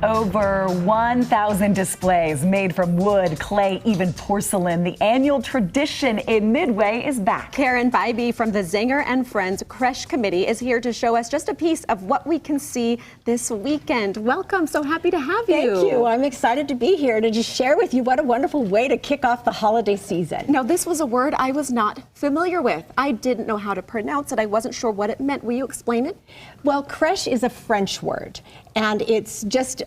Over 1,000 displays made from wood, clay, even porcelain. The annual tradition in Midway is back. Karen Bybee from the Zanger and Friends Creche Committee is here to show us just a piece of what we can see this weekend. Welcome, so happy to have you. Thank you. I'm excited to be here to just share with you what a wonderful way to kick off the holiday season. Now, this was a word I was not familiar with. I didn't know how to pronounce it. I wasn't sure what it meant. Will you explain it? Well, creche is a French word, and it's just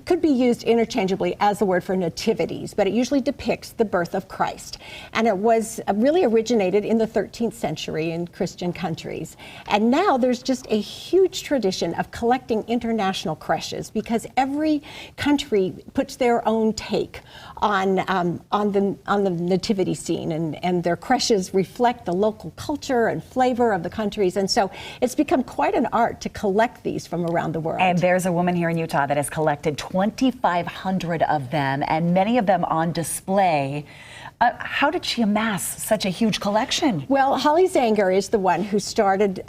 could be used interchangeably as the word for nativities, but it usually depicts the birth of Christ. And it was really originated in the 13th century in Christian countries. And now there's just a huge tradition of collecting international creches because every country puts their own take on the nativity scene, and their creches reflect the local culture and flavor of the countries. And so it's become quite an art to collect these from around the world. And there's a woman here in Utah that has collected 2,500 of them, and many of them on display. How did she amass such a huge collection? Well, Holly Zanger is the one who started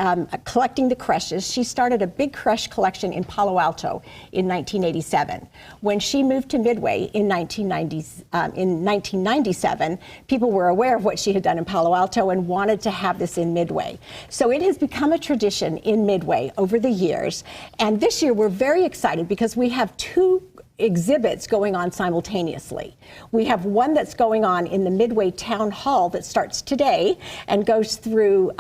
collecting the creches. She started a big creche collection in Palo Alto in 1987. When she moved to Midway in 1997, people were aware of what she had done in Palo Alto and wanted to have this in Midway. So it has become a tradition in Midway over the years. And this year we're very excited because we have two exhibits going on simultaneously. We have one that's going on in the Midway Town Hall that starts today and goes through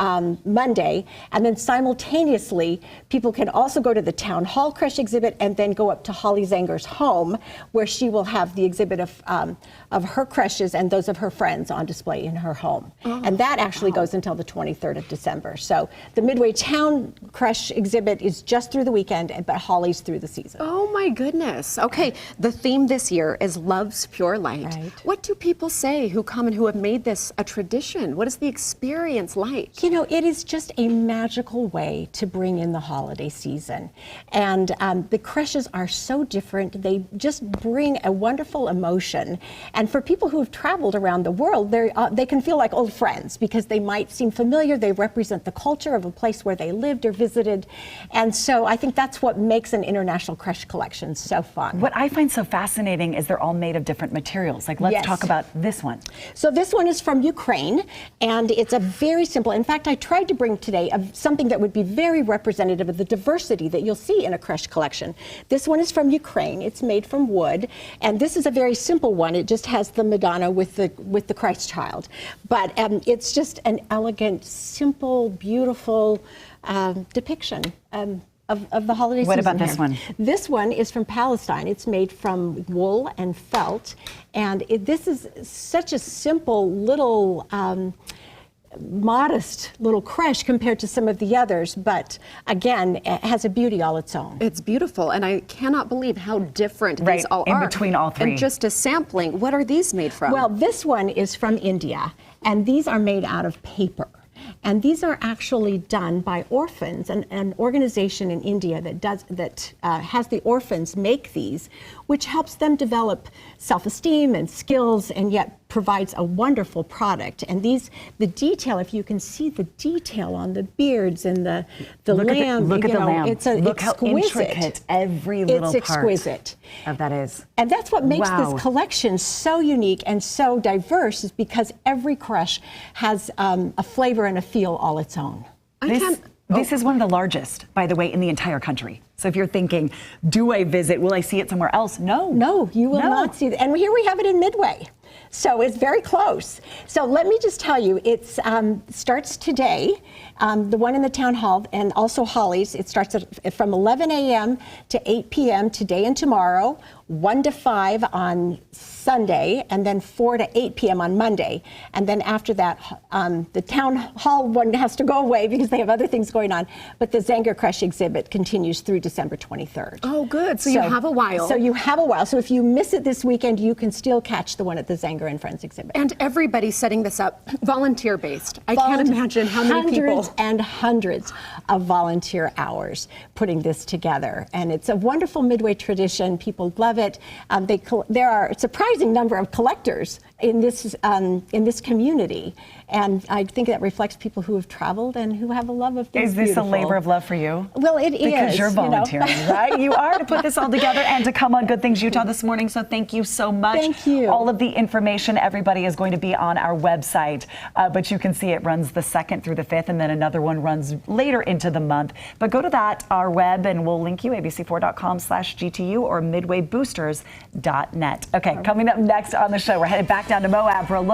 Monday, and then simultaneously people can also go to the Town Hall creche exhibit and then go up to Holly Zanger's home, where she will have the exhibit of her creches and those of her friends on display in her home. And that actually goes until the 23rd of December. So the Midway Town creche exhibit is just through the weekend, but Holly's through the season. Oh my goodness. Okay, the theme this year is Love's Pure Light. Right. What do people say who come and who have made this a tradition? What is the experience like? You know, it is just a magical way to bring in the holiday season. And the creches are so different. They just bring a wonderful emotion. And for people who have traveled around the world, they can feel like old friends because they might seem familiar. They represent the culture of a place where they lived or visited. And so I think that's what makes an international creche collection so fun. What I find so fascinating is they're all made of different materials. Like, let's talk about this one. So this one is from Ukraine, and it's a very simple, in fact, I tried to bring today something that would be very representative of the diversity that you'll see in a creche collection. This one is from Ukraine. It's made from wood, and this is a very simple one. It just has the Madonna with the Christ child. But it's just an elegant, simple, beautiful depiction of the holiday season. What about this one? This one is from Palestine. It's made from wool and felt, and this is such a simple little modest little creche compared to some of the others, but again, it has a beauty all its own. It's beautiful, and I cannot believe how different these all in are. between all three. And just a sampling, what are these made from? Well, this one is from India, and these are made out of paper. And these are actually done by orphans, an organization in India that has the orphans make these, which helps them develop self-esteem and skills, and yet provides a wonderful product. And the detail, if you can see the detail on the beards and the lamb, look at the lamb. It's look exquisite. how intricate every little it's exquisite. part of that is. And that's what makes Wow. this collection so unique and so diverse, is because every creche has a flavor and a feel all its own. This is one of the largest, by the way, in the entire country. So if you're thinking, do I visit? Will I see it somewhere else? No. No, you will not see it. And here we have it in Midway. So it's very close. So let me just tell you, it starts today, the one in the town hall, and also Holly's. It starts from 11 a.m. to 8 p.m. today and tomorrow, 1 to 5 on Sunday, and then 4 to 8 p.m. on Monday. And then after that, the town hall one has to go away because they have other things going on. But the Zanger Creche exhibit continues through December 23rd. Oh, good. So you have a while. So you have a while. So if you miss it this weekend, you can still catch the one at the Zanger and Friends exhibit. And everybody's setting this up volunteer-based. I can't imagine how many people. Hundreds and hundreds of volunteer hours putting this together. And it's a wonderful Midway tradition. People love it. There are a surprising number of collectors in this community. And I think that reflects people who have traveled and who have a love of things Is this beautiful. a labor of love for you? Well, it is. Because you're volunteering, right? You are, to put this all together and to come on Good Things Utah this morning. So thank you so much. Thank you. All of the information, everybody, is going to be on our website. But you can see it runs the 2nd through the 5th, and then another one runs later into the month. But go to that, our web, and we'll link you, abc4.com/GTU or midwayboosters.net. Okay, coming up next on the show, we're headed back down to Moab for a look